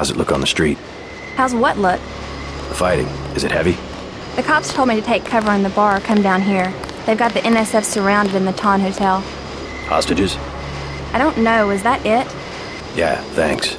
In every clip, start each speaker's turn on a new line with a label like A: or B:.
A: How's it look on the street?
B: How's what look?
A: The fighting. Is it heavy?
B: The cops told me to take cover in the bar or come down here. They've got the NSF surrounded in the Ton Hotel.
A: Hostages?
B: I don't know, is that it?
A: Yeah, thanks.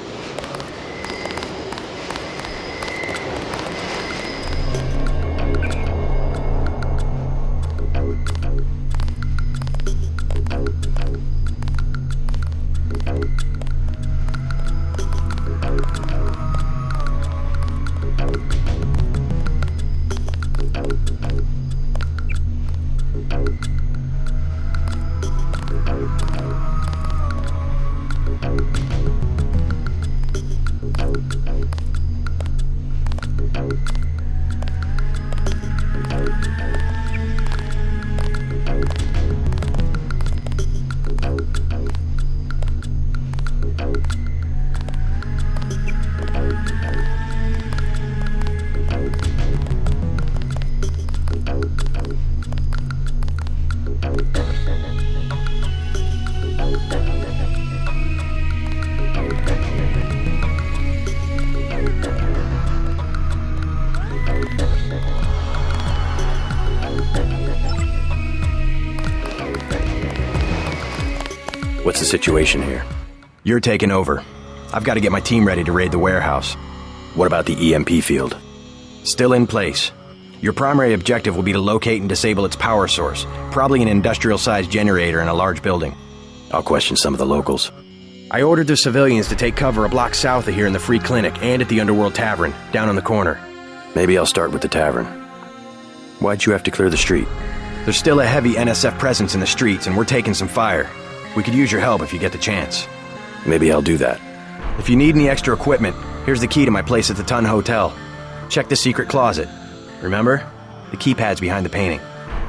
A: What's the situation here?
C: You're taking over. I've got to get my team ready to raid the warehouse.
A: What about the EMP field?
C: Still in place. Your primary objective will be to locate and disable its power source, probably an industrial-sized generator in a large building.
A: I'll question some of the locals.
C: I ordered the civilians to take cover a block south of here in the Free Clinic and at the Underworld Tavern, down on the corner.
A: Maybe I'll start with the tavern. Why'd you have to clear the street?
C: There's still a heavy NSF presence in the streets, and we're taking some fire. We could use your help if you get the chance.
A: Maybe I'll do that.
C: If you need any extra equipment, here's the key to my place at the Ton Hotel. Check the secret closet. Remember? The keypad's behind the painting.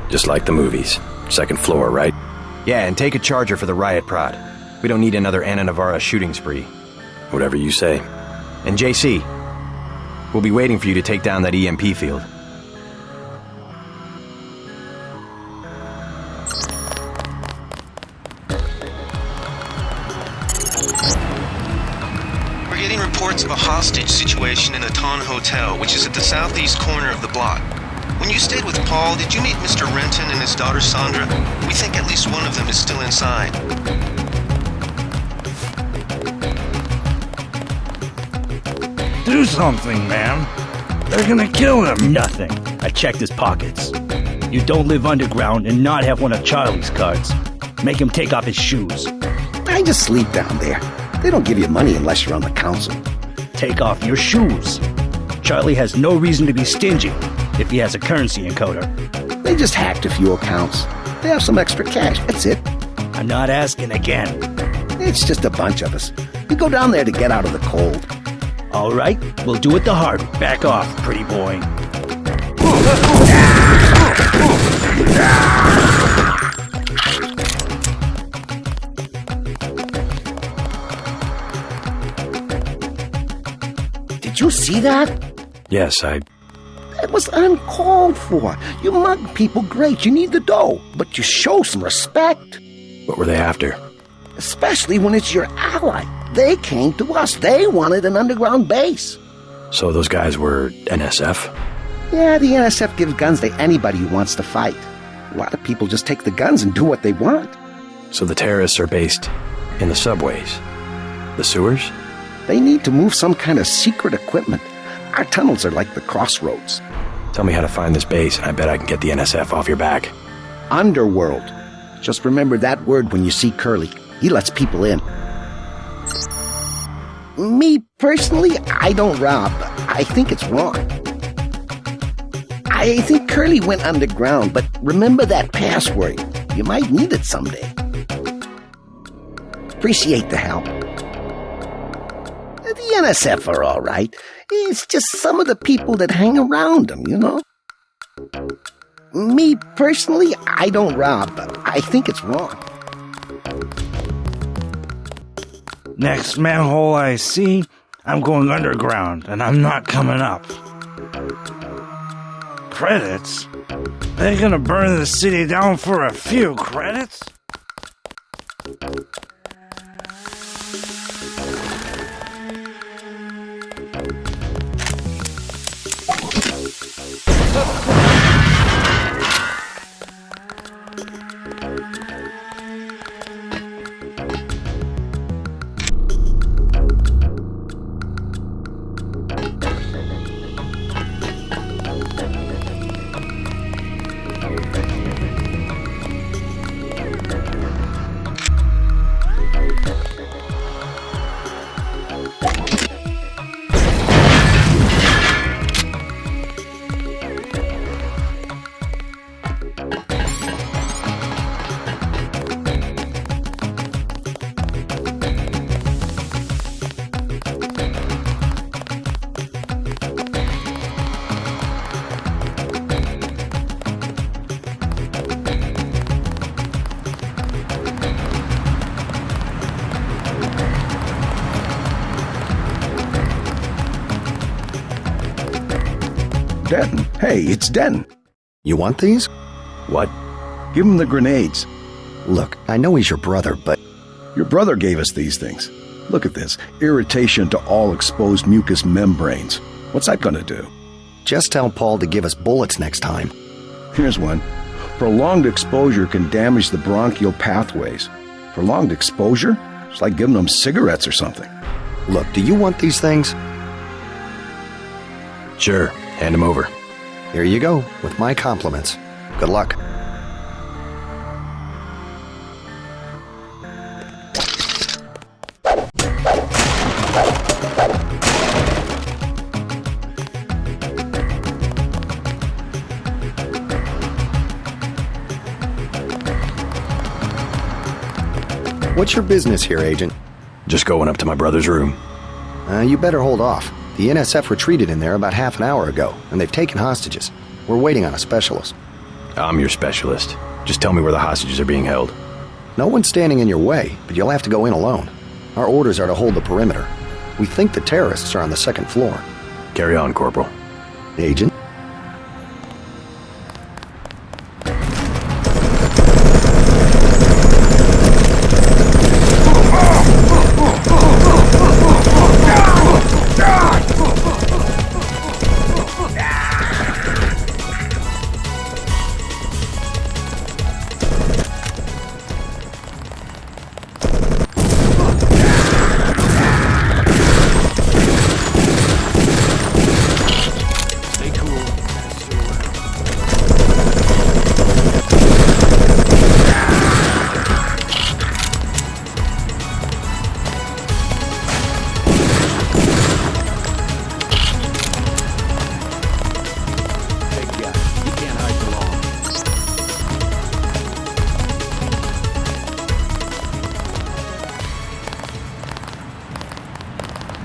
A: Just like the movies. Second floor, right?
C: Yeah, and take a charger for the riot prod. We don't need another Anna Navarra shooting spree.
A: Whatever you say.
C: And JC, we'll be waiting for you to take down that EMP field.
D: We're getting reports of a hostage situation in the Ton Hotel, which is at the southeast corner of the block. When you stayed with Paul, did you meet Mr. Renton and his daughter Sandra? We think at least one of them is still inside.
E: Do something, man. They're gonna kill him.
F: Nothing. I checked his pockets. You don't live underground and not have one of Charlie's cards. Make him take off his shoes.
G: I just sleep down there. They don't give you money unless you're on the council.
F: Take off your shoes. Charlie has no reason to be stingy if he has a currency encoder.
G: They just hacked a few accounts. They have some extra cash, that's it.
F: I'm not asking again.
G: It's just a bunch of us. We go down there to get out of the cold.
F: All right, we'll do it the hard way. Back off, pretty boy.
G: Did you see that?
A: Yes,
G: It was uncalled for. You mug people, great, you need the dough. But you show some respect.
A: What were they after?
G: Especially when it's your ally. They came to us. They wanted an underground base.
A: So those guys were NSF?
G: Yeah, the NSF gives guns to anybody who wants to fight. A lot of people just take the guns and do what they want.
A: So the terrorists are based in the subways? The sewers?
G: They need to move some kind of secret equipment. Our tunnels are like the crossroads.
A: Tell me how to find this base, and I bet I can get the NSF off your back.
G: Underworld. Just remember that word when you see Curly. He lets people in. Me, personally, I don't rob. I think it's wrong. I think Curly went underground, but remember that password. You might need it someday. Appreciate the help. The NSF are all right. It's just some of the people that hang around them, you know? Me, personally, I don't rob, but I think it's wrong.
E: Next manhole I see, I'm going underground, and I'm not coming up. Credits? They're gonna burn the city down for a few credits?
G: Denton. Hey, it's Denton.
H: You want these?
A: What?
G: Give him the grenades.
H: Look, I know he's your brother, but
G: Your brother gave us these things. Look at this. Irritation to all exposed mucous membranes. What's that gonna do?
H: just tell Paul to give us bullets next time.
G: Here's one. Prolonged exposure can damage the bronchial pathways. Prolonged exposure? It's like giving them cigarettes or something.
H: Look, do you want these things?
A: Sure, hand them over.
H: Here you go, with my compliments. Good luck. What's your business here, Agent?
A: Just going up to my brother's room.
H: You better hold off. The NSF retreated in there about half an hour ago, and they've taken hostages. We're waiting on a specialist.
A: I'm your specialist. Just tell me where the hostages are being held.
H: No one's standing in your way, but you'll have to go in alone. Our orders are to hold the perimeter. We think the terrorists are on the second floor.
A: Carry on, Corporal.
H: Agent?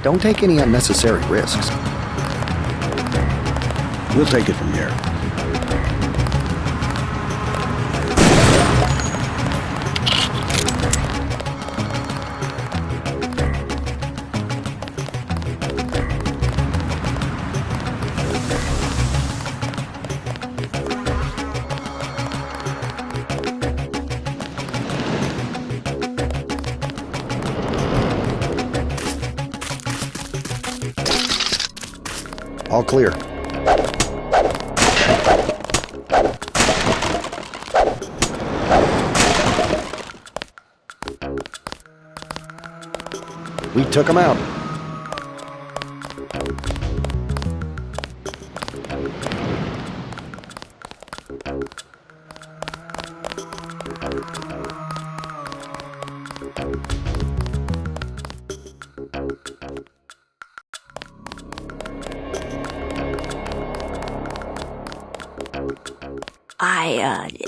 H: Don't take any unnecessary risks.
G: We'll take it from here.
H: All clear. We took him out.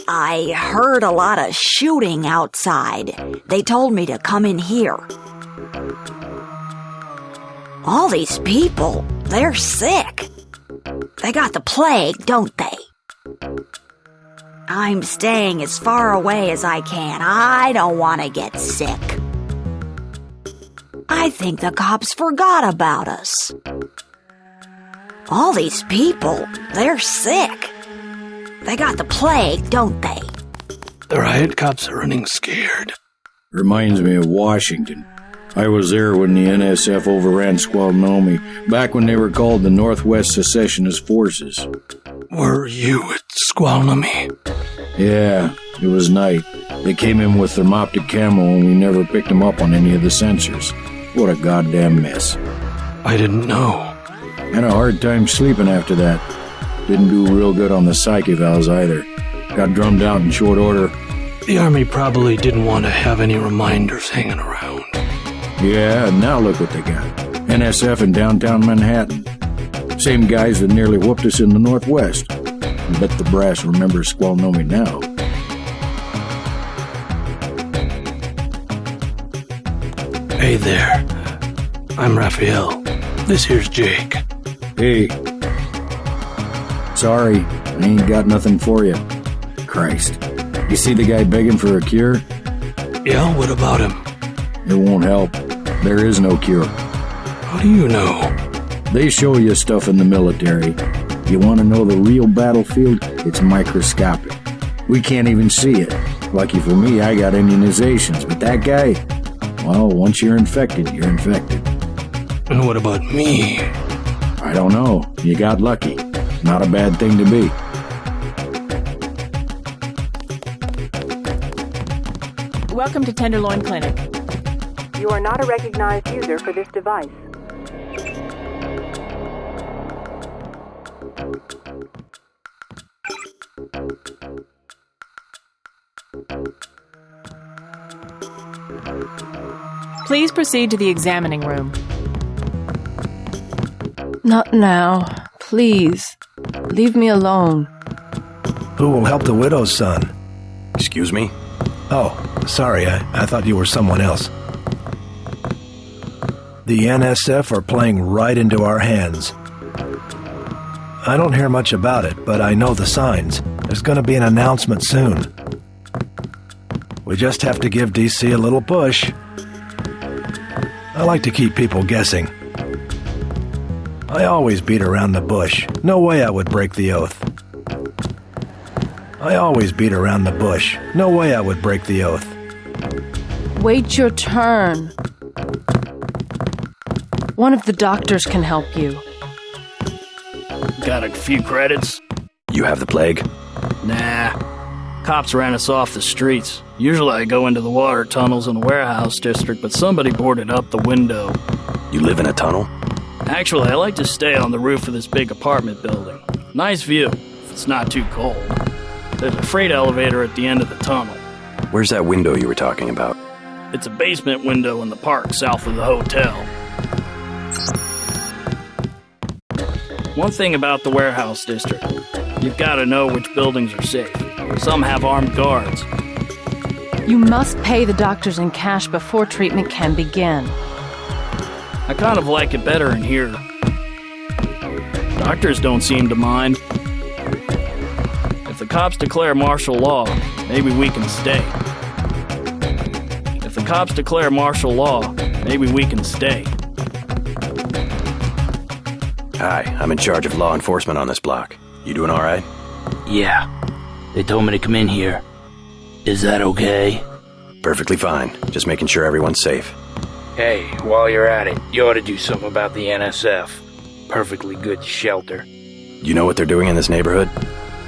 I: I heard a lot of shooting outside. They told me to come in here. All these people, they're sick. They got the plague, don't they? I'm staying as far away as I can. I don't want to get sick. I think the cops forgot about us. All these people, they're sick. They got the plague, don't they?
J: The riot cops are running scared.
E: Reminds me of Washington. I was there when the NSF overran Squalnomi, back when they were called the Northwest Secessionist Forces.
J: Were you at Squalnamy?
K: Yeah, it was night. They came in with thermoptic camo and we never picked them up on any of the sensors. What a goddamn mess.
J: I didn't know.
K: Had a hard time sleeping after that. Didn't do real good on the psych evals either. Got drummed out in short order.
J: The Army probably didn't want to have any reminders hanging around.
K: Yeah, and now look what they got. NSF in downtown Manhattan. Same guys that nearly whooped us in the Northwest. I bet the brass remembers Squalnamy now.
J: Hey there. I'm Raphael. This here's Jake.
K: Hey. Sorry, I ain't got nothing for you. Christ. You see the guy begging for a cure?
J: Yeah, what about him?
K: It won't help. There is no cure.
J: How do you know?
K: They show you stuff in the military. You want to know the real battlefield? It's microscopic. We can't even see it. Lucky for me, I got immunizations, but that guy, well, once you're infected, you're infected.
J: And what about me?
K: I don't know. You got lucky. Not a bad thing to be.
L: Welcome to Tenderloin Clinic. You are not a recognized user for this device. Please proceed to the examining room.
M: Not now. Please. Leave me alone.
A: Who will help the widow's son?
C: Excuse me?
A: Oh, sorry, I thought you were someone else. The NSF are playing right into our hands. I don't hear much about it, but I know the signs. There's gonna be an announcement soon. We just have to give DC a little push. I like to keep people guessing. I always beat around the bush. No way I would break the oath. I always beat around the bush. No way I would break the oath.
M: Wait your turn. One of the doctors can help you.
F: Got a few credits?
C: You have the plague?
F: Nah. Cops ran us off the streets. Usually I go into the water tunnels in the warehouse district, but somebody boarded up the window.
C: You live in a tunnel?
F: Actually, I like to stay on the roof of this big apartment building. Nice view, if it's not too cold. There's a freight elevator at the end of the tunnel.
C: Where's that window you were talking about?
F: It's a basement window in the park south of the hotel. One thing about the warehouse district, you've got to know which buildings are safe. Some have armed guards.
M: You must pay the doctors in cash before treatment can begin.
F: I kind of like it better in here. Doctors don't seem to mind. If the cops declare martial law, maybe we can stay. If the cops declare martial law, maybe we can stay.
C: Hi, I'm in charge of law enforcement on this block. You doing all right?
F: Yeah. They told me to come in here. Is that okay?
C: Perfectly fine. Just making sure everyone's safe.
N: Hey, while you're at it, you ought to do something about the NSF. Perfectly good shelter.
C: You know what they're doing in this neighborhood?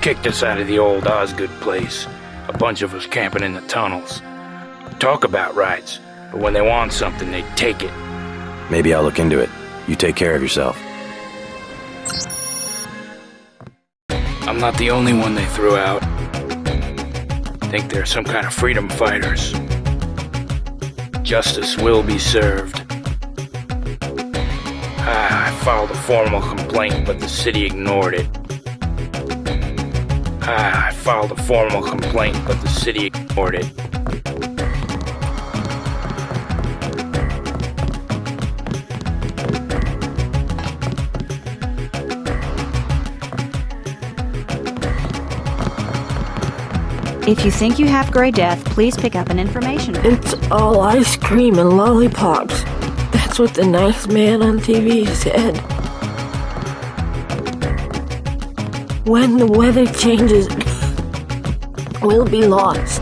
N: Kicked us out of the old Osgood place. A bunch of us camping in the tunnels. Talk about rights, but when they want something, they take it.
C: Maybe I'll look into it. You take care of yourself.
N: I'm not the only one they threw out. Think they're some kind of freedom fighters. Justice will be served. I filed a formal complaint, but the city ignored it. I filed a formal complaint, but the city ignored it.
O: If you think you have Gray Death, please pick up an information pack.
P: It's all ice cream and lollipops. That's what the nice man on TV said. When the weather changes, we'll be lost,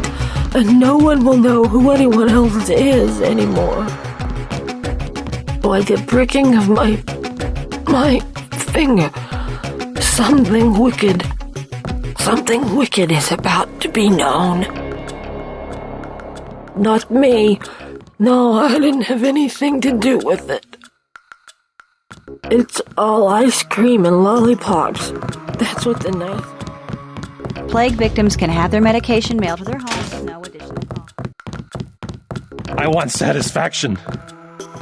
P: and no one will know who anyone else is anymore. Like the pricking of my finger. Something wicked. Something wicked is about to be known. Not me. No, I didn't have anything to do with it. It's all ice cream and lollipops. That's what the nice...
O: Plague victims can have their medication mailed to their homes with no additional cost.
Q: I want satisfaction.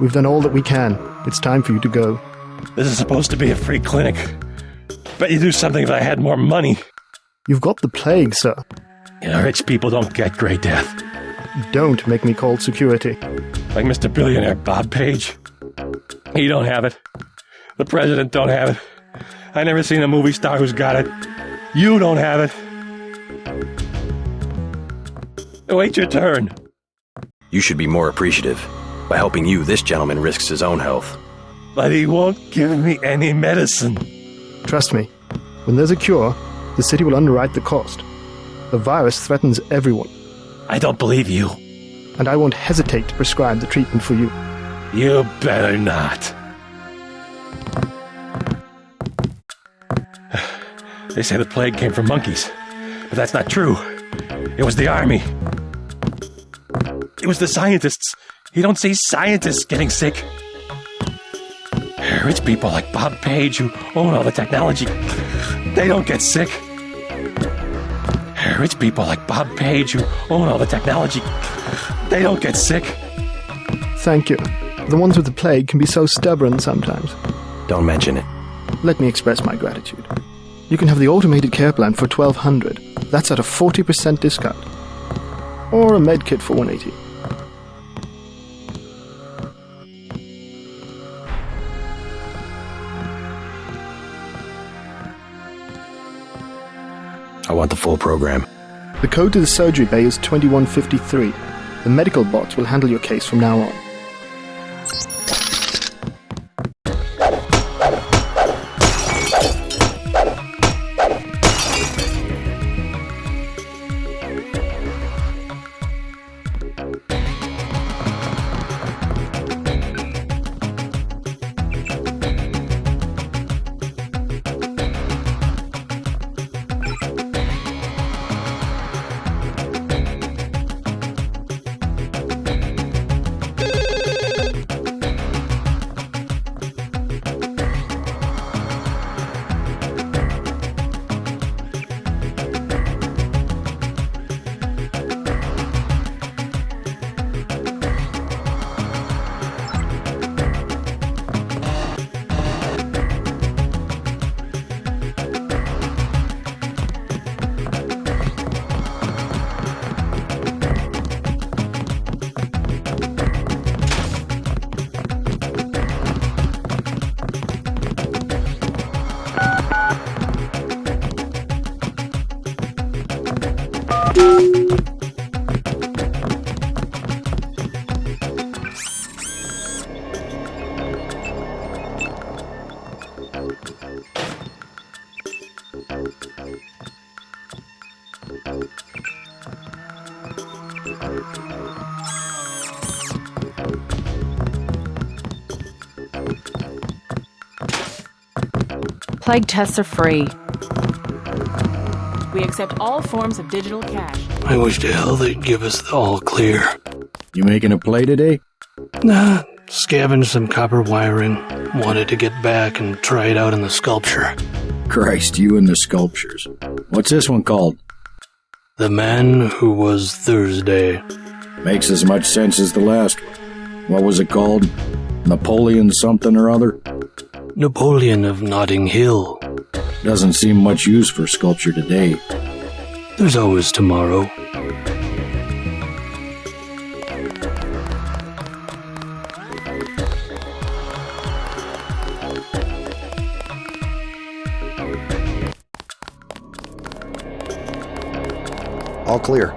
R: We've done all that we can. It's time for you to go.
Q: This is supposed to be a free clinic. Bet you do something if I had more money.
R: You've got the plague, sir.
Q: You know, rich people don't get Grey Death.
R: Don't make me call security.
Q: Like Mr. Billionaire Bob Page. He don't have it. The president don't have it. I never seen a movie star who's got it. You don't have it. Wait your turn.
C: You should be more appreciative. By helping you, this gentleman risks his own health.
Q: But he won't give me any medicine.
R: Trust me, when there's a cure, the city will underwrite the cost. The virus threatens everyone.
Q: I don't believe you.
R: And I won't hesitate to prescribe the treatment for you.
Q: You better not. They say the plague came from monkeys, but that's not true. It was the army. It was the scientists. You don't see scientists getting sick. Rich people like Bob Page who own all the technology, they don't get sick. Rich people like Bob Page who own all the technology, they don't get sick.
R: Thank you. The ones with the plague can be so stubborn sometimes.
C: Don't mention it.
R: Let me express my gratitude. You can have the automated care plan for $1,200. That's at a 40% discount. Or a med kit for $180.
C: I want the full program.
R: The code to the surgery bay is 2153. The medical bots will handle your case from now on.
M: Plague tests are free.
L: We accept all forms of digital cash.
J: I wish to hell they'd give us the all clear.
K: You making a play today?
J: Nah, scavenged some copper wiring. Wanted to get back and try it out in the sculpture.
K: Christ, you and the sculptures. What's this one called?
J: The Man Who Was Thursday.
K: Makes as much sense as the last one. What was it called? Napoleon something or other?
J: Napoleon of Notting Hill.
K: Doesn't seem much use for sculpture today.
J: There's always tomorrow.
H: All clear.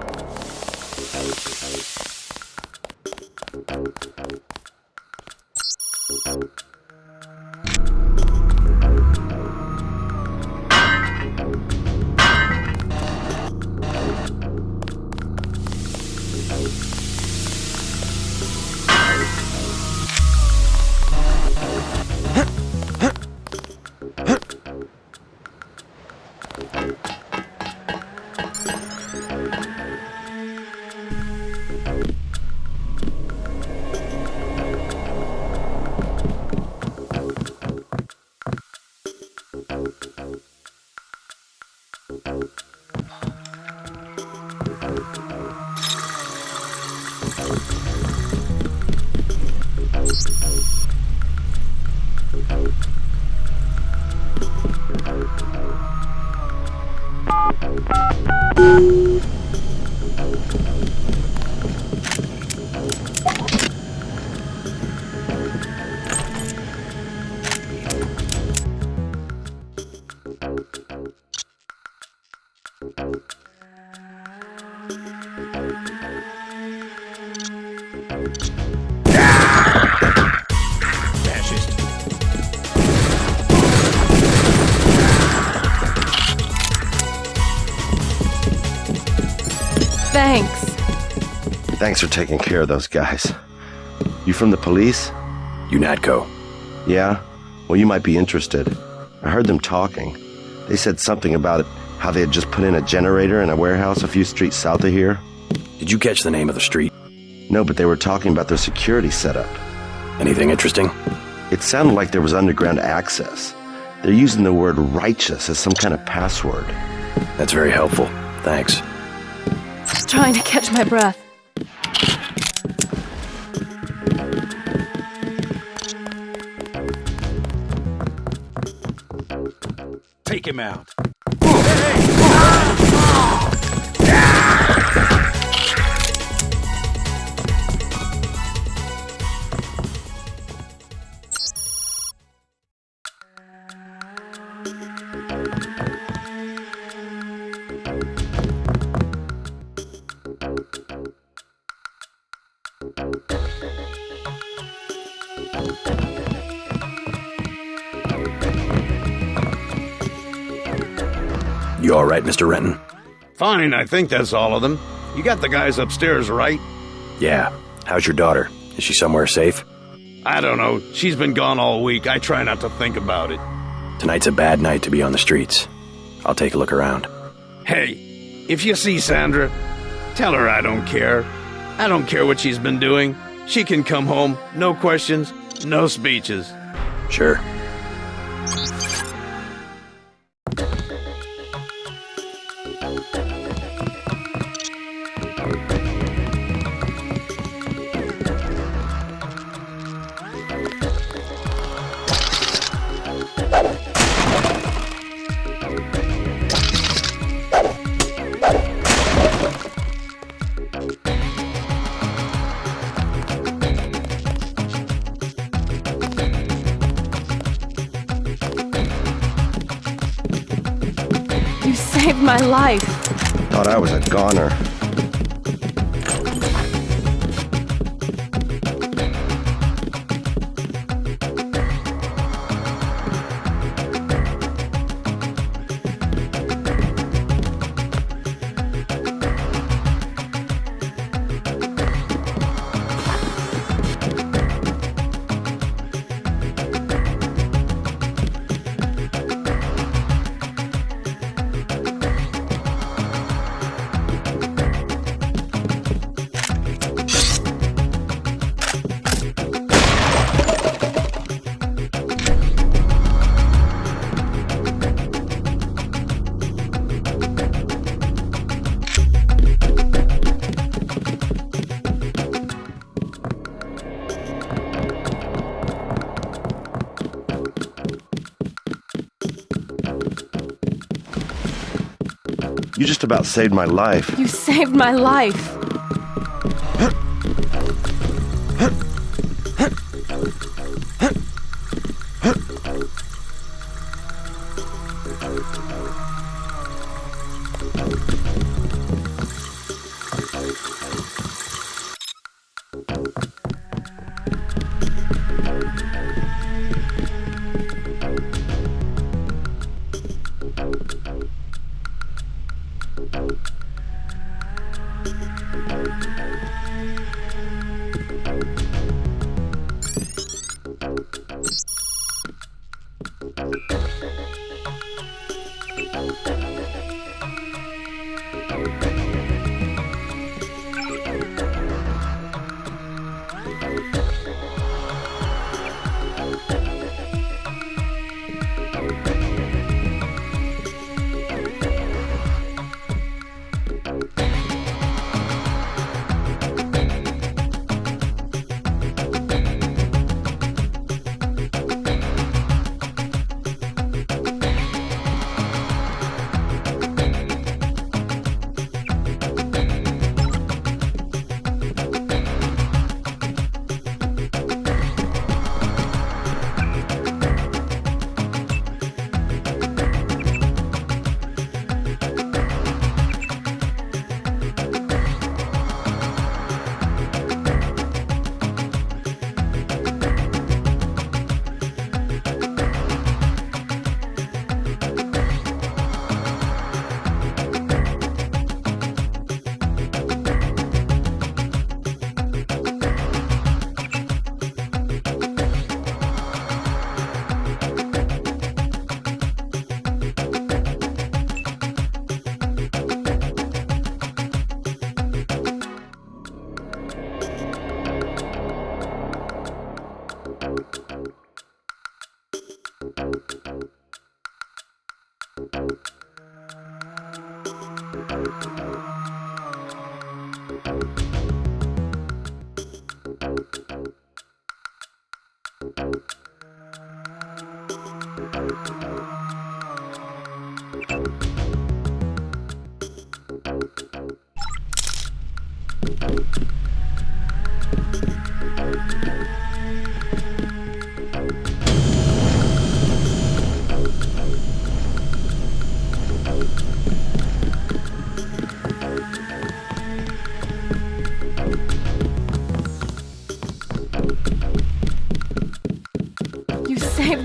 M: Thanks.
S: Thanks for taking care of those guys. You from the police?
C: UNATCO.
S: Yeah? Well, you might be interested. I heard them talking. They said something about it, how they had just put in a generator in a warehouse a few streets south of here.
C: Did you catch the name of the street?
S: No, but they were talking about their security setup.
C: Anything interesting?
S: It sounded like there was underground access. They're using the word righteous as some kind of password.
C: That's very helpful. Thanks.
M: Trying to catch my breath.
Q: Take him out.
C: You all right, Mr. Renton?
T: Fine, I think that's all of them. You got the guys upstairs, right?
C: Yeah. How's your daughter? Is she somewhere safe?
T: I don't know. She's been gone all week. I try not to think about it.
C: Tonight's a bad night to be on the streets. I'll take a look around.
T: Hey, if you see Sandra, tell her I don't care. I don't care what she's been doing. She can come home. No questions, no speeches.
C: Sure.
M: You saved my life.
S: Thought I was a goner. You just about saved my life.
M: You saved my life.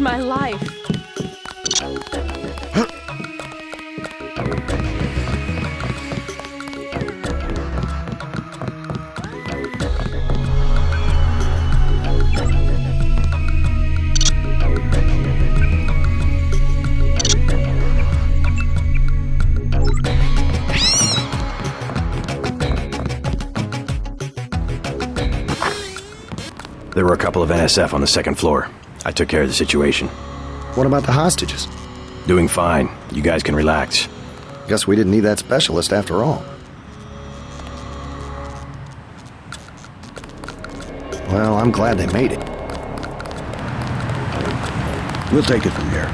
M: my life.
C: There were a couple of NSF on the second floor. I took care of the situation.
H: What about the hostages?
C: Doing fine. You guys can relax.
H: Guess we didn't need that specialist after all. Well, I'm glad they made it.
G: We'll take it from here.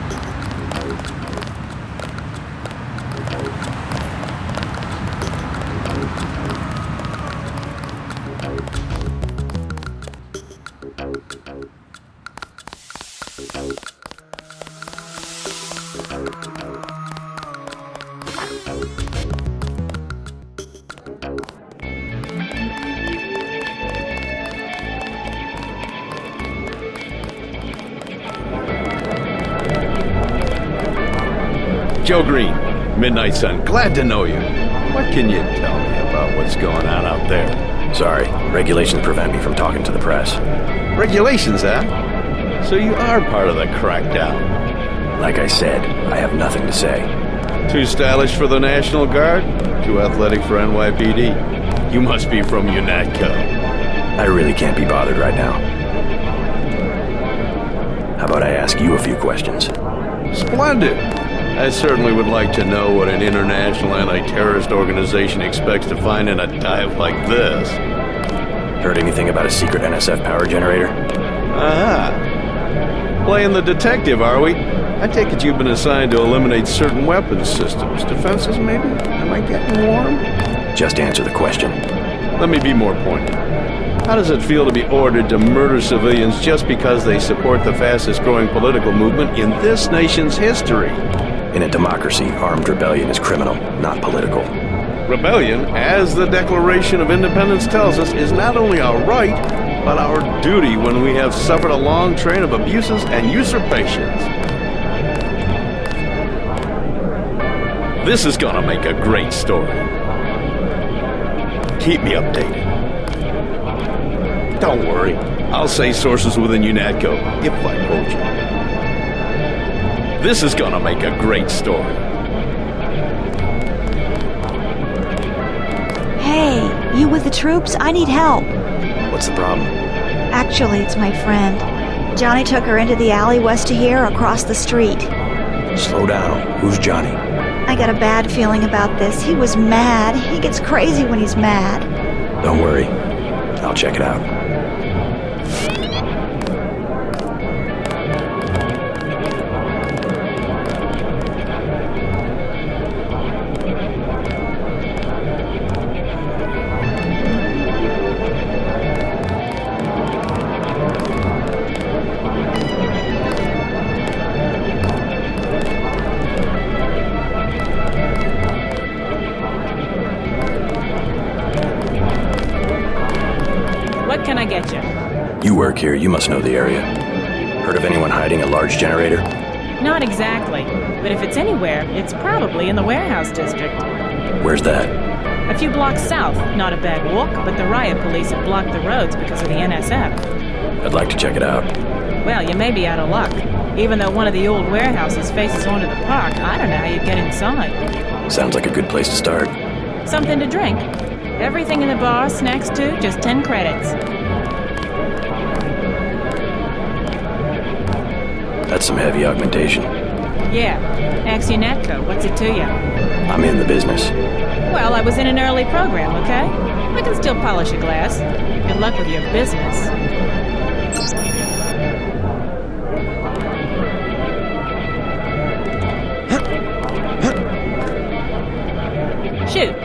T: Joe Green, Midnight Sun, glad to know you. What can you tell me about what's going on out there?
C: Sorry, regulations prevent me from talking to the press.
T: Regulations, huh? So you are part of the crackdown.
C: Like I said, I have nothing to say.
T: Too stylish for the National Guard? Too athletic for NYPD? You must be from UNATCO.
C: I really can't be bothered right now. How about I ask you a few questions?
T: Splendid. I certainly would like to know what an international anti-terrorist organization expects to find in a dive like this.
C: Heard anything about a secret NSF power generator?
T: Playing the detective, are we? I take it you've been assigned to eliminate certain weapons systems. Defenses, maybe? Am I getting warm?
C: Just answer the question.
T: Let me be more pointed. How does it feel to be ordered to murder civilians just because they support the fastest-growing political movement in this nation's history?
C: In a democracy, armed rebellion is criminal, not political.
T: Rebellion, as the Declaration of Independence tells us, is not only our right, but our duty when we have suffered a long train of abuses and usurpations. This is gonna make a great story. Keep me updated. Don't worry, I'll say sources within UNATCO if I quote you. This is gonna make a great story.
O: Hey, you with the troops? I need help.
C: What's the problem?
O: Actually, it's my friend. Johnny took her into the alley west of here across the street.
C: Slow down. Who's Johnny?
O: I got a bad feeling about this. He was mad. He gets crazy when he's mad.
C: Don't worry. I'll check it out.
L: What can I get you?
C: You work here, you must know the area. Heard of anyone hiding a large generator?
L: Not exactly, but if it's anywhere, it's probably in the warehouse district.
C: Where's that?
L: A few blocks south. Not a bad walk, but the riot police have blocked the roads because of the NSF.
C: I'd like to check it out.
L: Well, you may be out of luck. Even though one of the old warehouses faces onto the park, I don't know how you'd get inside.
C: Sounds like a good place to start.
L: Something to drink. Everything in the bar, snacks too, just 10 credits.
C: That's some heavy augmentation.
L: Yeah. Ask UNATCO, what's it to you?
C: I'm in the business.
L: Well, I was in an early program, okay? I can still polish a glass. Good luck with your business. Shoot.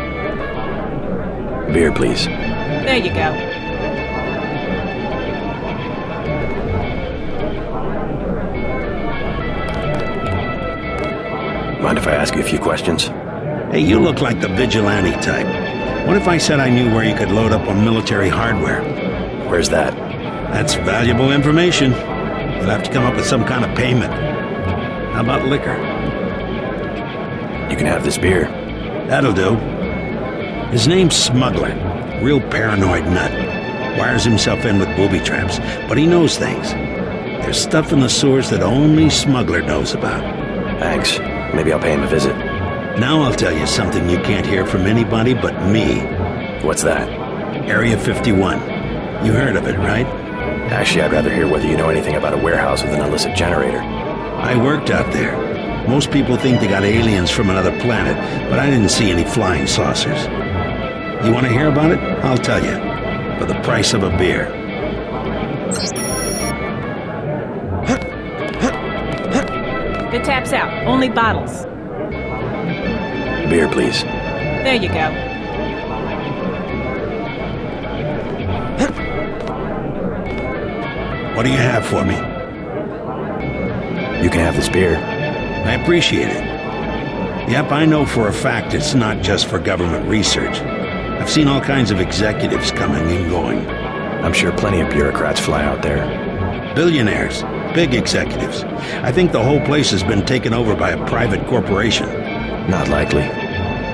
C: Beer, please.
L: There you go.
C: Mind if I ask you a few questions?
U: Hey, you look like the vigilante type. What if I said I knew where you could load up on military hardware?
C: Where's that?
U: That's valuable information. You'll have to come up with some kind of payment. How about liquor?
C: You can have this beer.
U: That'll do. His name's Smuggler. Real paranoid nut. Wires himself in with booby traps, but he knows things. There's stuff in the sewers that only Smuggler knows about.
C: Thanks. Maybe I'll pay him a visit.
U: Now I'll tell you something you can't hear from anybody but me.
C: What's that?
U: Area 51. You heard of it, right?
C: Actually, I'd rather hear whether you know anything about a warehouse with an illicit generator.
U: I worked out there. Most people think they got aliens from another planet, but I didn't see any flying saucers. You want to hear about it? I'll tell you. For the price of a beer.
L: The tap's out. Only bottles.
C: Beer, please.
L: There you go.
U: What do you have for me?
C: You can have this beer.
U: I appreciate it. Yep, I know for a fact it's not just for government research. I've seen all kinds of executives coming and going.
C: I'm sure plenty of bureaucrats fly out there.
U: Billionaires. Big executives. I think the whole place has been taken over by a private corporation.
C: Not likely.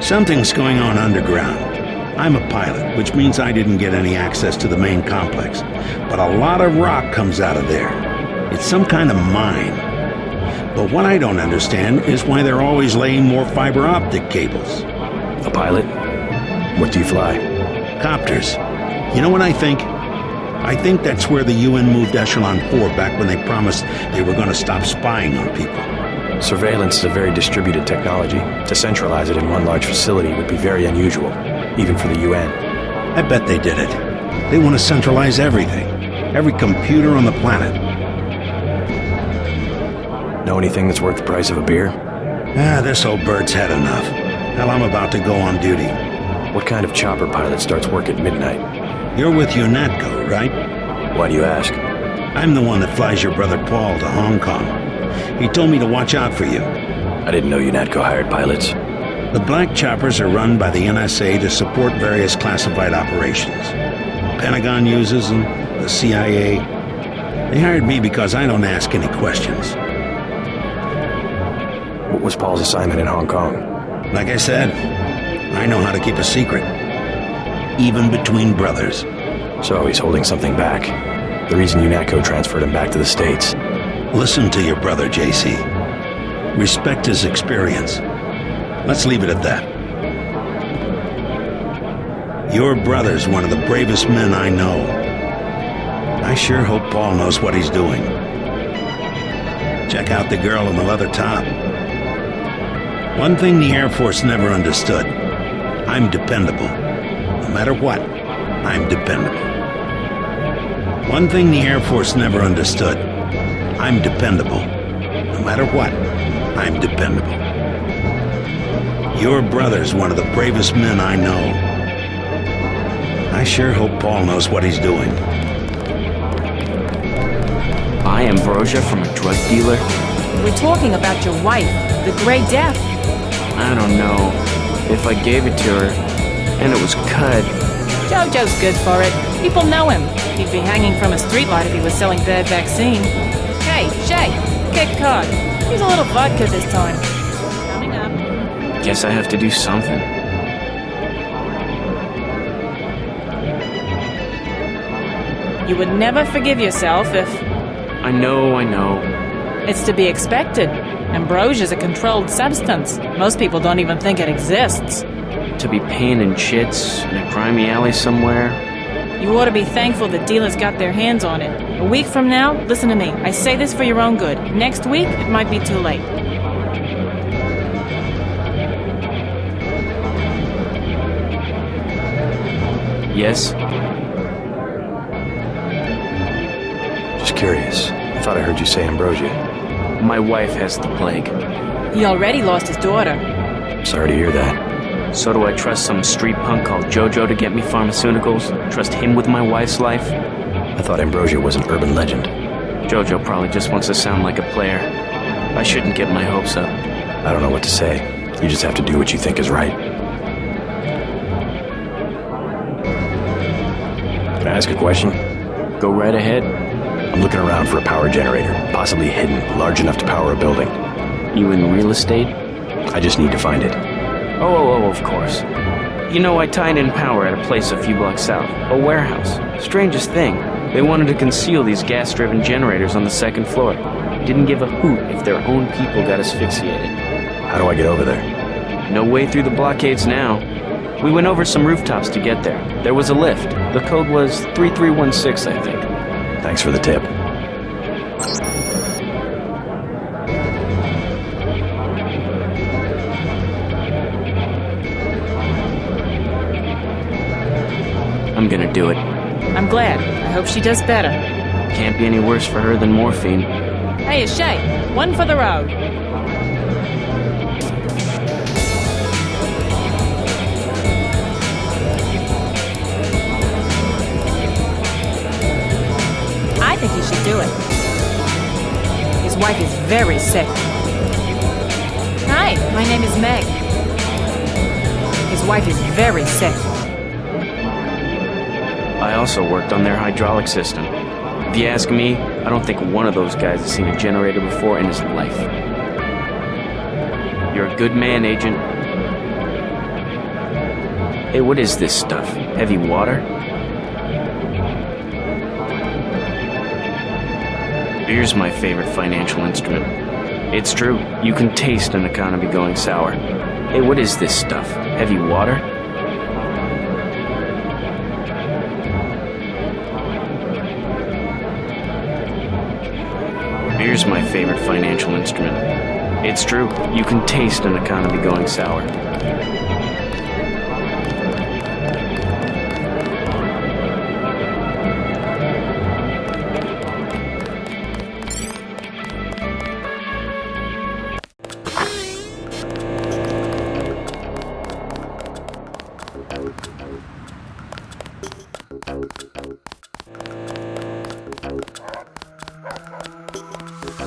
U: Something's going on underground. I'm a pilot, which means I didn't get any access to the main complex. But a lot of rock comes out of there. It's some kind of mine. But what I don't understand is why they're always laying more fiber optic cables.
C: A pilot? What do you fly?
U: Copters. You know what I think? I think that's where the UN moved Echelon 4 back when they promised they were going to stop spying on people.
C: Surveillance is a very distributed technology. To centralize it in one large facility would be very unusual, even for the UN.
U: I bet they did it. They want to centralize everything. Every computer on the planet.
C: Know anything that's worth the price of a beer?
U: This old bird's had enough. Hell, I'm about to go on duty.
C: What kind of chopper pilot starts work at midnight?
U: You're with UNATCO, right?
C: Why do you ask?
U: I'm the one that flies your brother Paul to Hong Kong. He told me to watch out for you.
C: I didn't know UNATCO hired pilots.
U: The black choppers are run by the NSA to support various classified operations. Pentagon uses them, the CIA. They hired me because I don't ask any questions.
C: What was Paul's assignment in Hong Kong?
U: Like I said, I know how to keep a secret. Even between brothers.
C: So he's holding something back. The reason UNATCO transferred him back to the States.
U: Listen to your brother, JC. Respect his experience. Let's leave it at that. Your brother's one of the bravest men I know. I sure hope Paul knows what he's doing. Check out the girl in the leather top. One thing the Air Force never understood. I'm dependable. No matter what, I'm dependable. One thing the Air Force never understood. I'm dependable. No matter what, I'm dependable. Your brother's one of the bravest men I know. I sure hope Paul knows what he's doing.
B: Buy ambrosia from a drug dealer?
L: We're talking about your wife, the Grey Death.
B: I don't know. If I gave it to her, and it was cut...
L: Jojo's good for it. People know him. He'd be hanging from a streetlight if he was selling bad vaccine. Hey, Shay, kick card. Use a little vodka this time. Coming up.
B: Guess I have to do something.
L: You would never forgive yourself if...
B: I know.
L: It's to be expected. Ambrosia's a controlled substance. Most people don't even think it exists.
B: To be paying in chits in a grimy alley somewhere?
L: You ought to be thankful the dealers got their hands on it. A week from now, listen to me. I say this for your own good. Next week, it might be too late.
B: Yes?
C: Just curious. I thought I heard you say ambrosia.
B: My wife has the plague.
L: He already lost his daughter.
C: Sorry to hear that.
B: So do I trust some street punk called Jojo to get me pharmaceuticals? Trust him with my wife's life?
C: I thought ambrosia was an urban legend.
B: Jojo probably just wants to sound like a player. I shouldn't get my hopes up.
C: I don't know what to say. You just have to do what you think is right. Can I ask a question?
B: Go right ahead.
C: I'm looking around for a power generator, possibly hidden, large enough to power a building.
B: You in real estate?
C: I just need to find it.
B: Oh, of course. You know, I tied in power at a place a few blocks south. A warehouse. Strangest thing, they wanted to conceal these gas-driven generators on the second floor. Didn't give a hoot if their own people got asphyxiated.
C: How do I get over there?
B: No way through the blockades now. We went over some rooftops to get there. There was a lift. The code was 3316, I think.
C: Thanks for the tip.
B: I'm gonna do it.
L: I'm glad. I hope she does better.
B: Can't be any worse for her than morphine.
L: Hey, Shay, one for the road. I think he should do it. His wife is very sick. Hi, my name is Meg. His wife is very sick.
B: I also worked on their hydraulic system. If you ask me, I don't think one of those guys has seen a generator before in his life. You're a good man, Agent. Hey, what is this stuff? Heavy water? Beer's my favorite financial instrument. It's true, you can taste an economy going sour. Hey, what is this stuff? Heavy water? Beer's my favorite financial instrument. It's true, you can taste an economy going sour.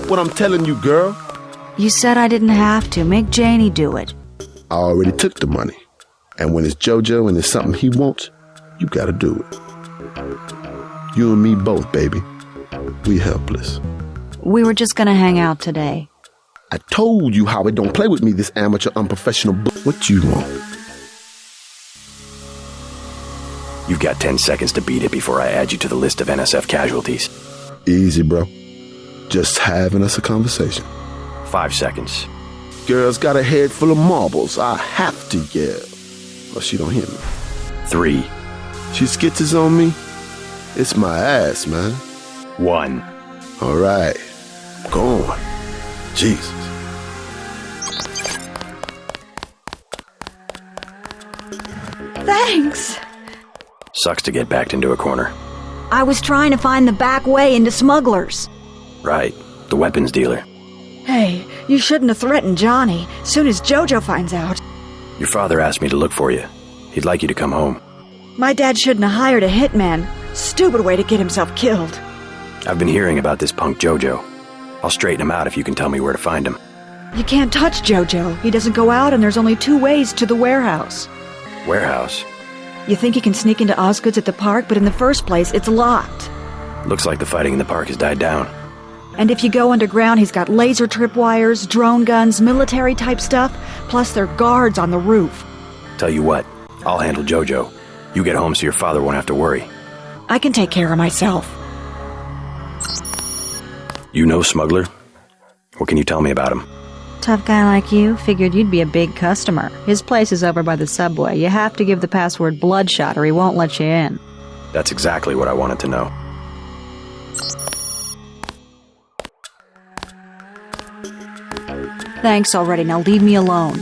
D: What I'm telling you, girl.
O: You said I didn't have to. Make Janie do it.
D: I already took the money. And when it's JoJo and it's something he wants, you gotta do it. You and me both, baby. We helpless.
O: We were just gonna hang out today.
D: I told you how it don't play with me, this amateur unprofessional What you want?
C: You've got 10 seconds to beat it before I add you to the list of NSF casualties.
D: Easy, bro. Just having us a conversation.
C: 5 seconds.
D: Girl's got a head full of marbles. I have to yell. Or she don't hear me.
C: 3.
D: She skitzes on me. It's my ass, man.
C: 1.
D: All right. Go on. Jesus.
O: Thanks.
C: Sucks to get backed into a corner.
O: I was trying to find the back way into smugglers.
C: Right. The weapons dealer.
O: Hey, you shouldn't have threatened Johnny. Soon as JoJo finds out.
C: Your father asked me to look for you. He'd like you to come home.
O: My dad shouldn't have hired a hitman. Stupid way to get himself killed.
C: I've been hearing about this punk JoJo. I'll straighten him out if you can tell me where to find him.
O: You can't touch JoJo. He doesn't go out and there's only 2 ways to the warehouse.
C: Warehouse?
O: You think he can sneak into Osgood's at the park, but in the first place, it's locked.
C: Looks like the fighting in the park has died down.
O: And if you go underground, he's got laser tripwires, drone guns, military-type stuff, plus there are guards on the roof.
C: Tell you what, I'll handle JoJo. You get home so your father won't have to worry.
O: I can take care of myself.
C: You know Smuggler? What can you tell me about him?
O: Tough guy like you, figured you'd be a big customer. His place is over by the subway. You have to give the password Bloodshot or he won't let you in.
C: That's exactly what I wanted to know.
O: Thanks already, now leave me alone.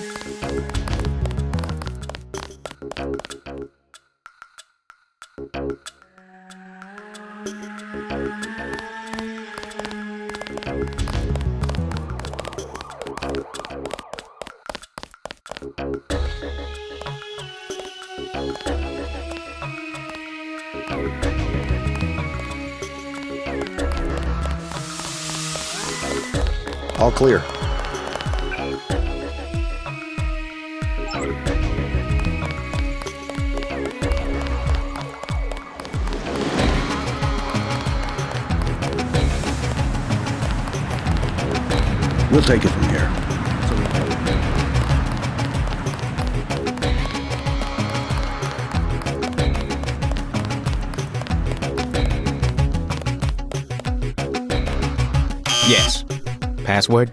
H: All clear.
G: We'll take it from here.
C: Yes. Password?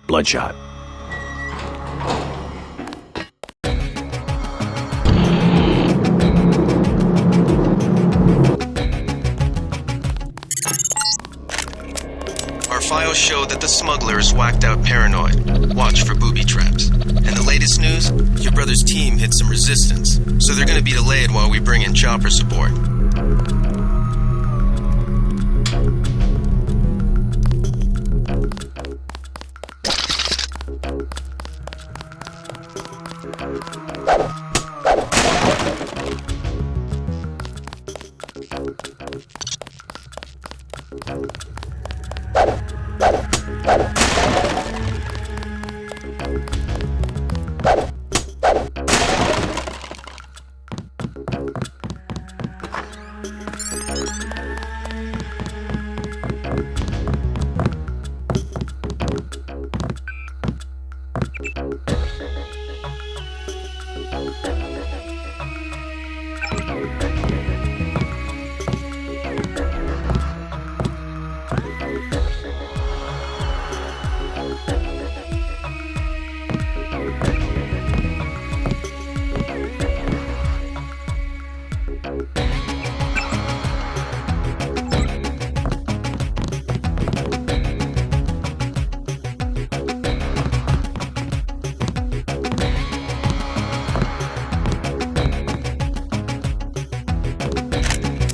C: Bloodshot.
I: Our files show that the smuggler is whacked out paranoid. Watch for booby traps. And the latest news? Your brother's team hit some resistance, so they're gonna be delayed while we bring in chopper support.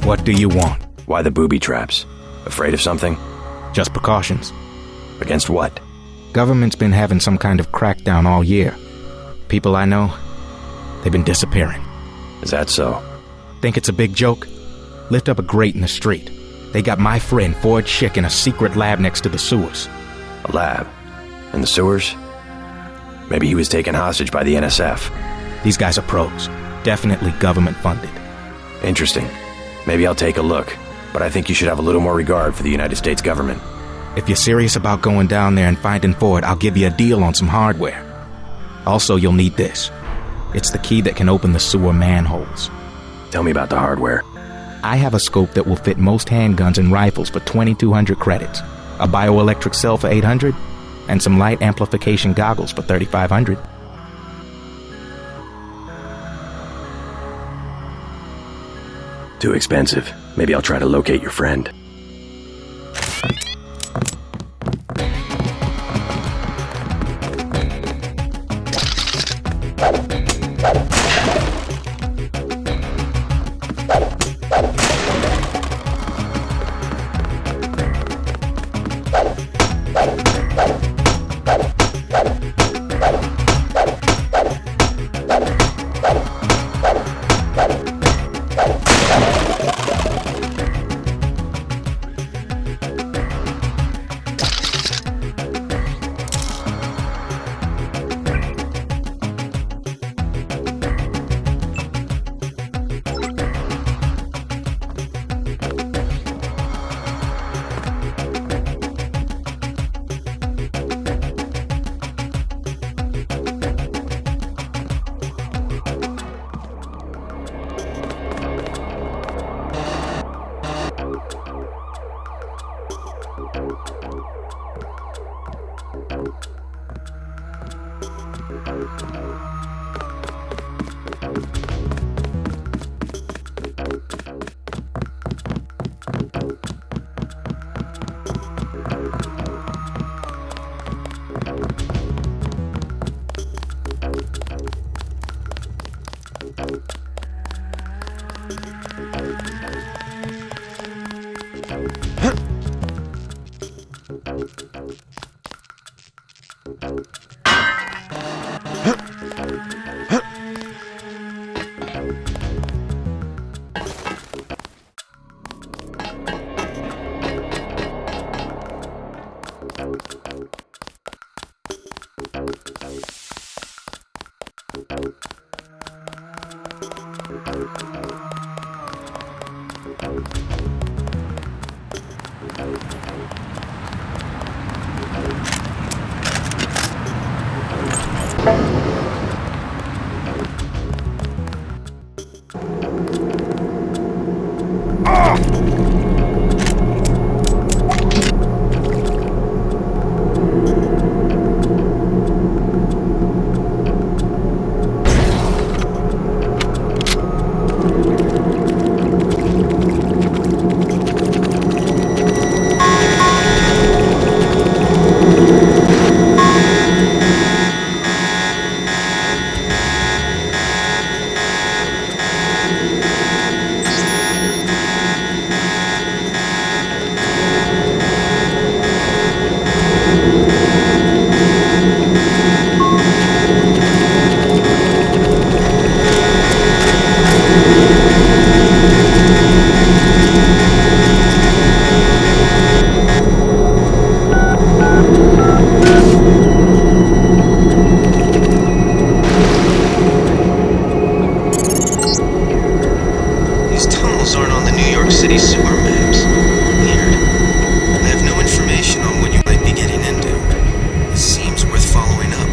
C: What do you want? Why the booby traps? Afraid of something?
V: Just precautions.
C: Against what?
V: Government's been having some kind of crackdown all year. People I know, they've been disappearing.
C: Is that so?
V: Think it's a big joke? Lift up a grate in the street. They got my friend Ford Schick in a secret lab next to the sewers.
C: A lab? In the sewers? Maybe he was taken hostage by the NSF.
V: These guys are pros. Definitely government funded.
C: Interesting. Maybe I'll take a look, but I think you should have a little more regard for the United States government.
V: If you're serious about going down there and finding Ford, I'll give you a deal on some hardware. Also, you'll need this. It's the key that can open the sewer manholes.
C: Tell me about the hardware.
V: I have a scope that will fit most handguns and rifles for 2,200 credits, a bioelectric cell for 800, and some light amplification goggles for 3,500.
C: Too expensive. Maybe I'll try to locate your friend.
I: These tunnels aren't on the New York City sewer maps. Weird. I have no information on what you might be getting into. It seems worth following up.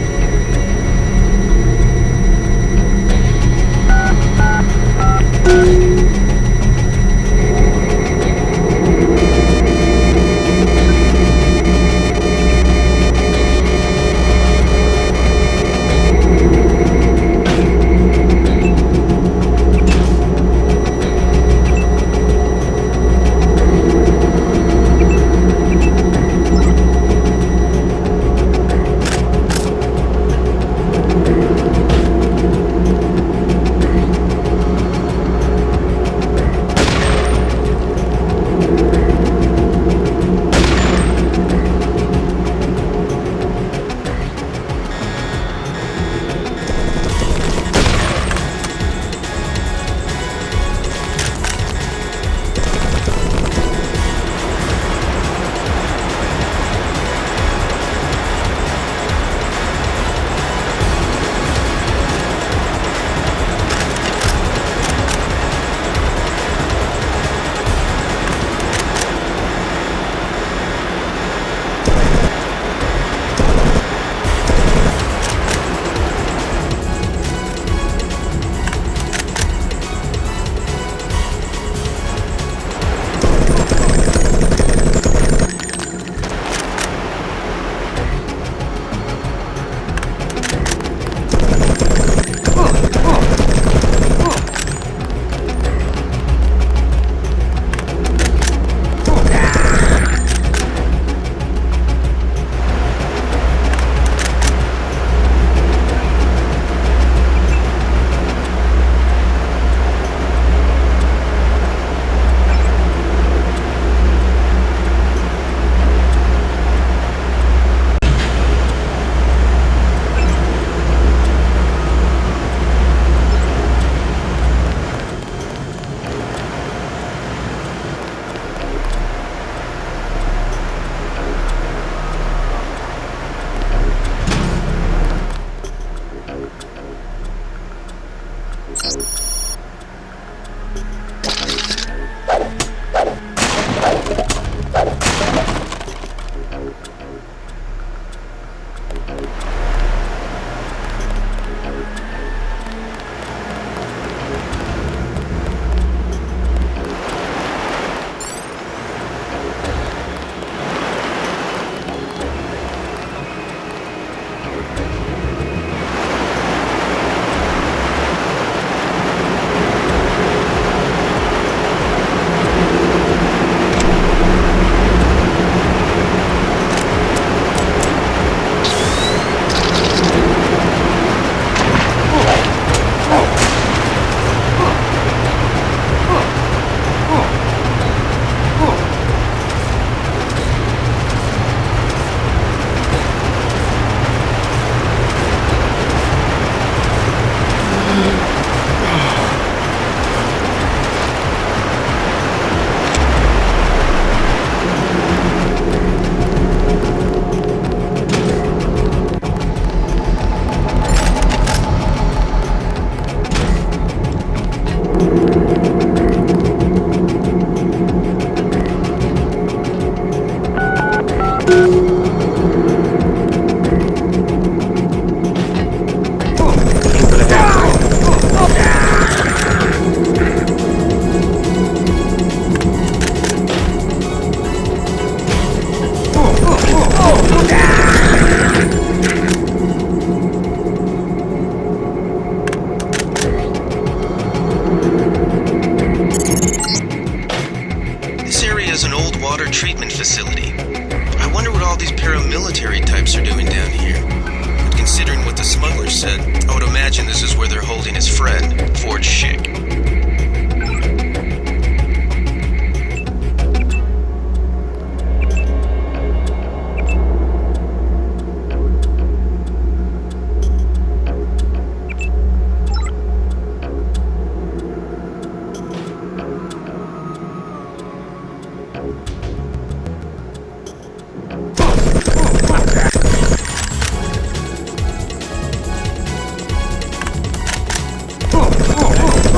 I: facility. I wonder what all these paramilitary types are doing down here. But considering what the smuggler said, I would imagine this is where they're holding his friend, Ford Schick.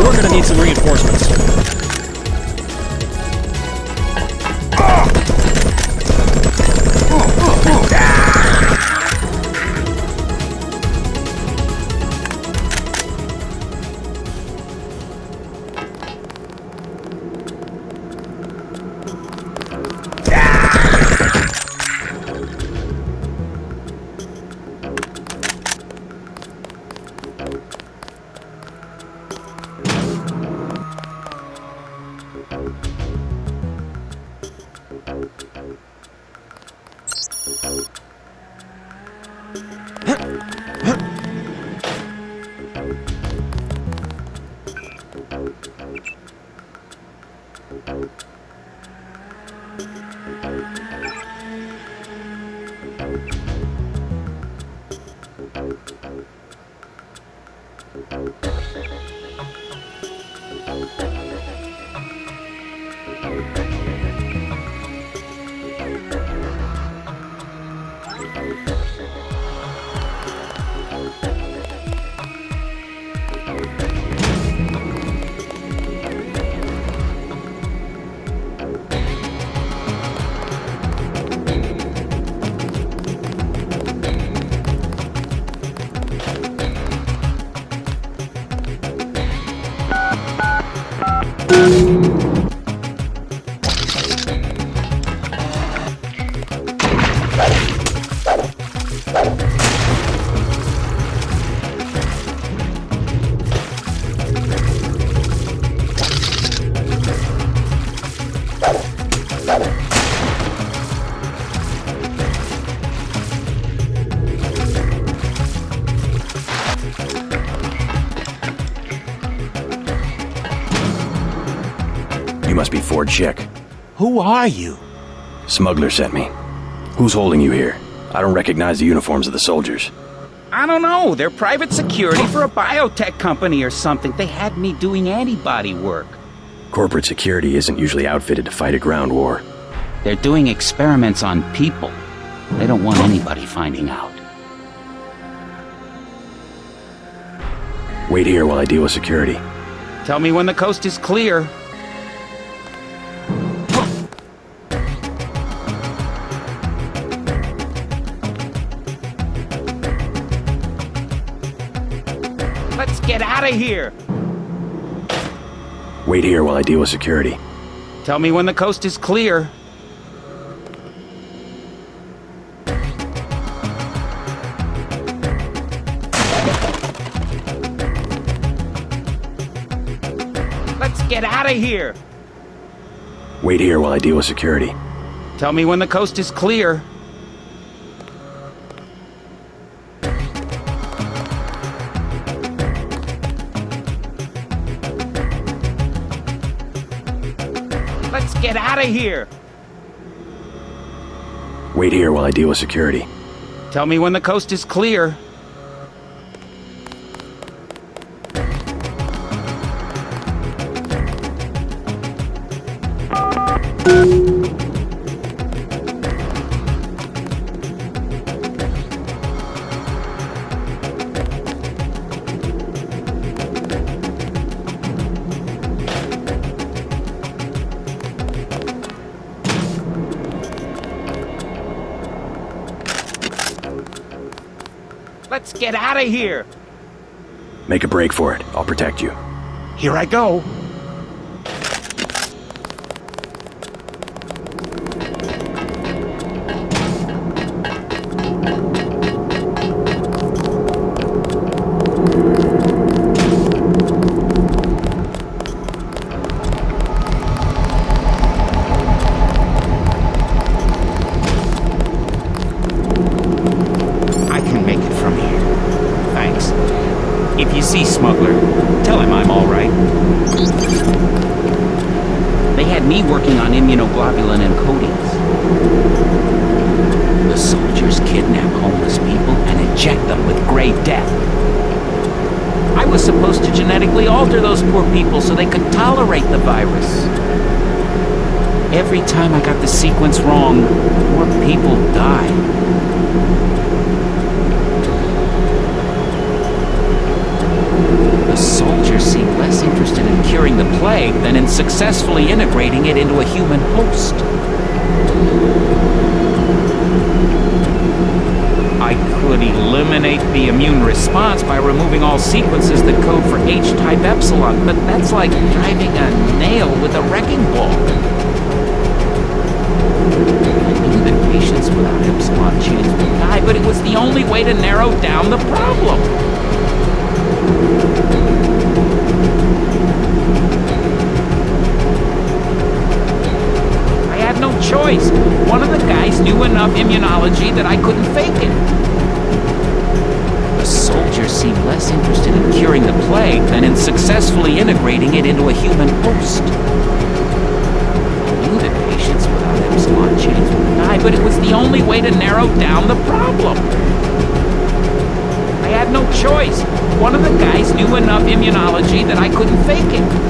Q: We're gonna need some reinforcements.
C: You must be Ford Schick.
N: Who are you?
C: Smuggler sent me. Who's holding you here? I don't recognize the uniforms of the soldiers.
A: I don't know. They're private security for a biotech company or something. They had me doing antibody work.
C: Corporate security isn't usually outfitted to fight a ground war.
A: They're doing experiments on people. They don't want anybody finding out.
C: Wait here while I deal with security.
A: Tell me when the coast is clear. Let's get out of here!
C: Wait here while I deal with security.
A: Tell me when the coast is clear. Let's get out of here!
C: Wait here while I deal with security.
A: Tell me when the coast is clear. Let's get out of here!
C: Wait here while I deal with security.
A: Tell me when the coast is clear. Let's get out of here!
C: Make a break for it. I'll protect you.
A: Here I go! smuggler. Tell him I'm all right. They had me working on immunoglobulin encodings. The soldiers kidnap homeless people and inject them with gray death. I was supposed to genetically alter those poor people so they could tolerate the virus. Every time I got the sequence wrong, more people died. The soldiers seem less interested in curing the plague than in successfully integrating it into a human host. I could eliminate the immune response by removing all sequences that code for H-type epsilon, but that's like driving a nail with a wrecking ball. I knew that patients without epsilon genes would die, but it was the only way to narrow down the problem. I had no choice. One of the guys knew enough immunology that I couldn't fake it. The soldiers seemed less interested in curing the plague than in successfully integrating it into a human host. I knew that patients without epsilon genes would die, but it was the only way to narrow down the problem. I had no choice. One of the guys knew enough immunology that I couldn't fake it.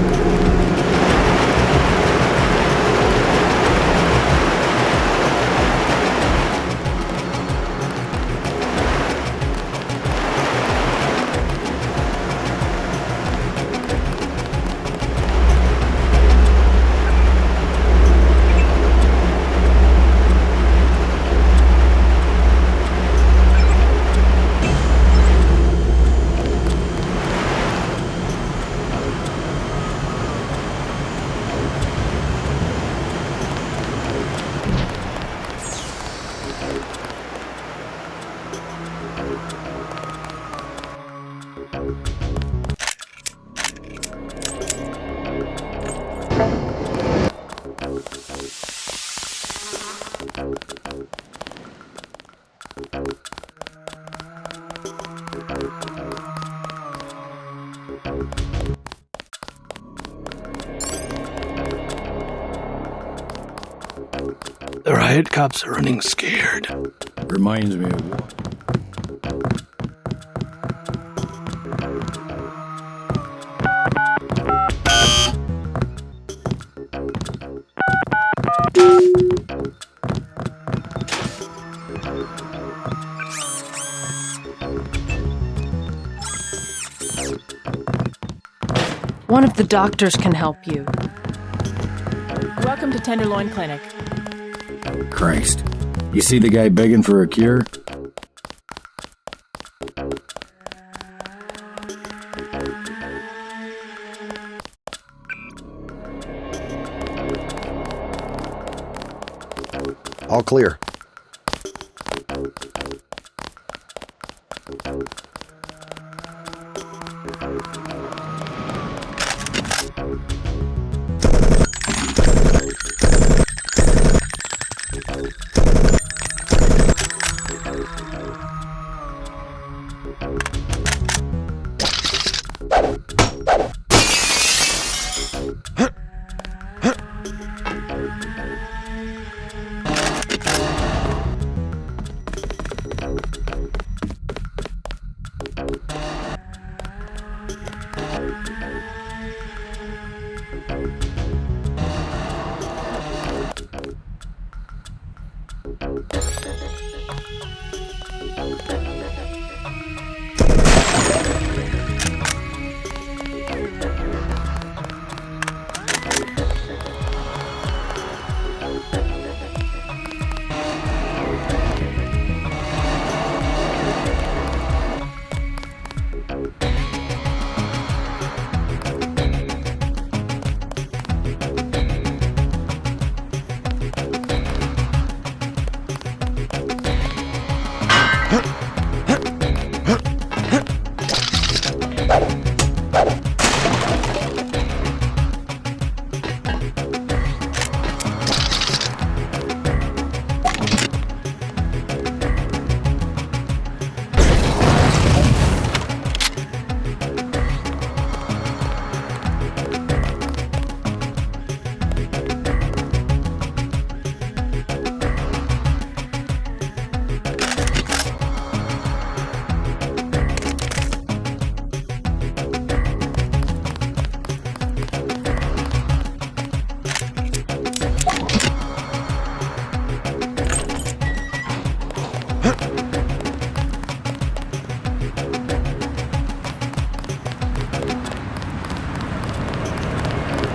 J: The riot cops are running scared.
K: Reminds me of what?
M: One of the doctors can help you.
L: Welcome to Tenderloin Clinic.
K: Christ. You see the guy begging for a cure?
H: All clear.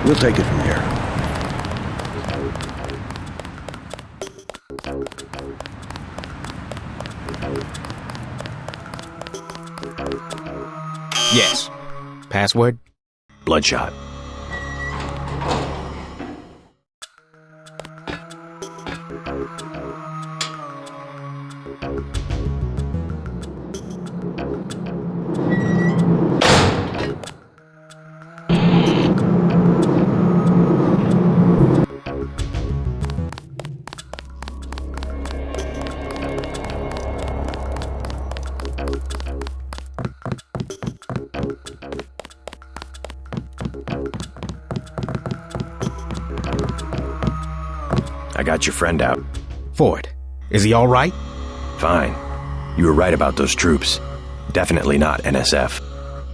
G: We'll take it from here.
V: Yes. Password?
C: Bloodshot. I got your friend out.
V: Ford, is he all right?
C: Fine. You were right about those troops. Definitely not NSF.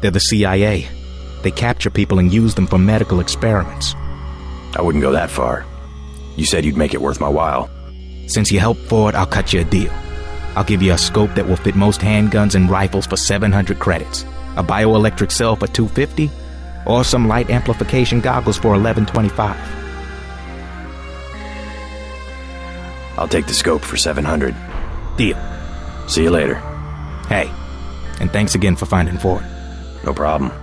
V: They're the CIA. They capture people and use them for medical experiments.
C: I wouldn't go that far. You said you'd make it worth my while.
V: Since you helped Ford, I'll cut you a deal. I'll give you a scope that will fit most handguns and rifles for 700 credits, a bioelectric cell for 250, or some light amplification goggles for 1125.
C: I'll take the scope for 700.
V: Deal.
C: See you later.
V: Hey, and thanks again for finding Ford.
C: No problem.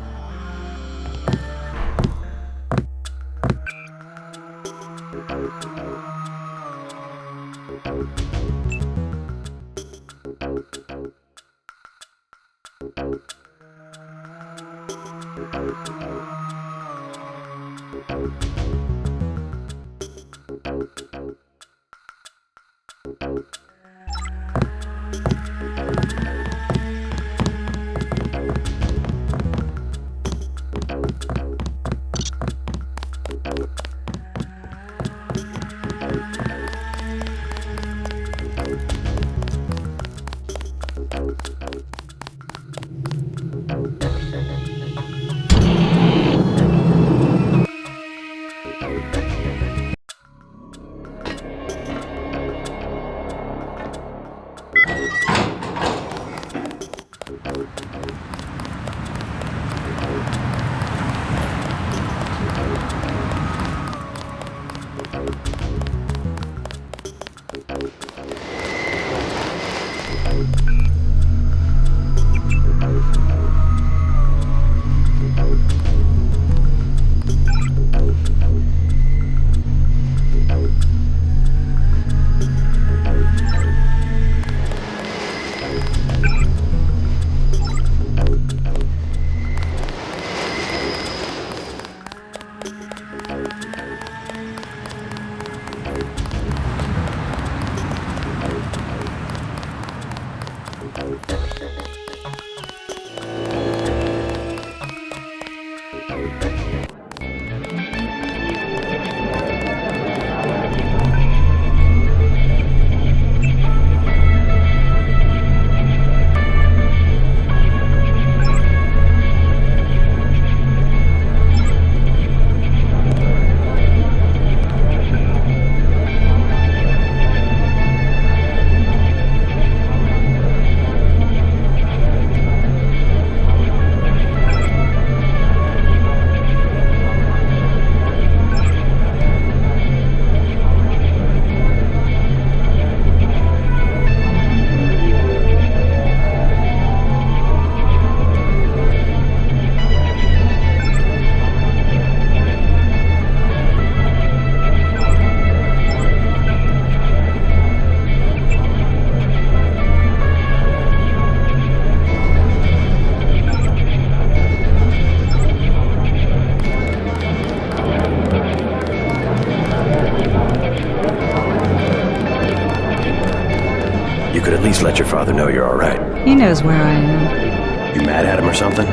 C: Let your father know you're all right.
O: He knows where I am.
C: You mad at him or something?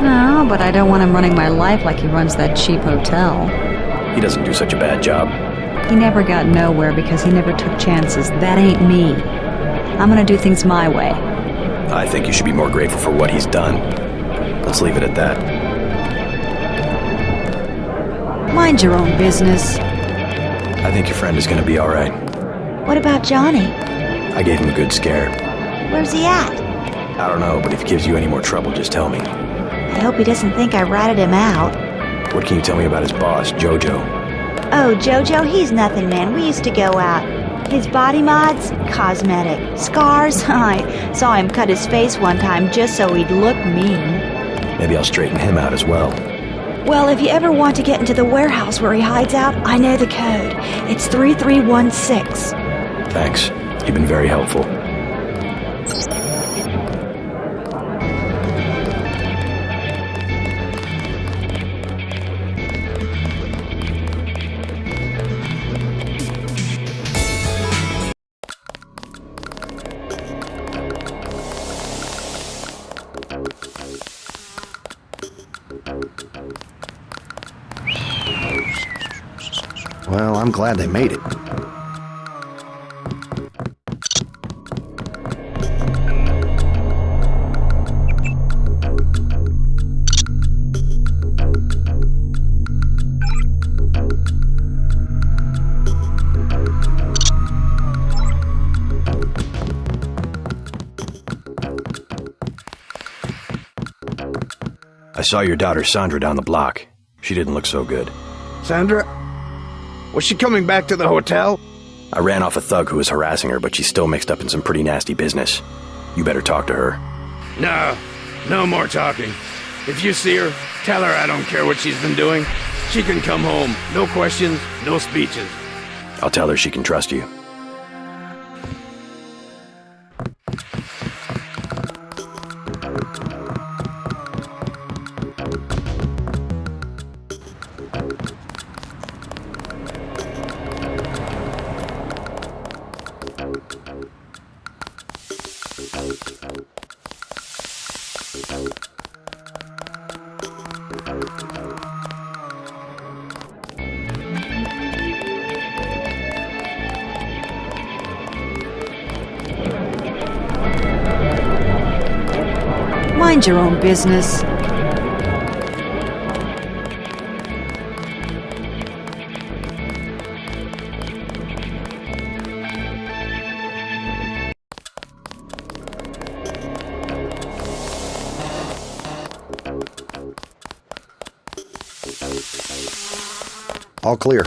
O: No, but I don't want him running my life like he runs that cheap hotel.
C: He doesn't do such a bad job.
O: He never got nowhere because he never took chances. That ain't me. I'm gonna do things my way.
C: I think you should be more grateful for what he's done. Let's leave it at that.
O: Mind your own business.
C: I think your friend is gonna be all right.
E: What about Johnny?
C: I gave him a good scare.
E: Where's he at?
C: I don't know, but if he gives you any more trouble, just tell me.
E: I hope he doesn't think I ratted him out.
C: What can you tell me about his boss, Jojo?
E: Oh, Jojo, he's nothing, man. We used to go out. His body mods? Cosmetic. Scars? I saw him cut his face one time just so he'd look mean.
C: Maybe I'll straighten him out as well.
E: Well, if you ever want to get into the warehouse where he hides out, I know the code. It's 3316.
C: Thanks. You've been very helpful.
H: Well, I'm glad they made it.
C: I saw your daughter Sandra down the block. She didn't look so good.
T: Sandra? Was she coming back to the hotel?
C: I ran off a thug who was harassing her, but she's still mixed up in some pretty nasty business. You better talk to her.
T: No more talking. If you see her, tell her I don't care what she's been doing. She can come home. No questions, no speeches.
C: I'll tell her she can trust you.
O: Mind your own business.
H: All clear.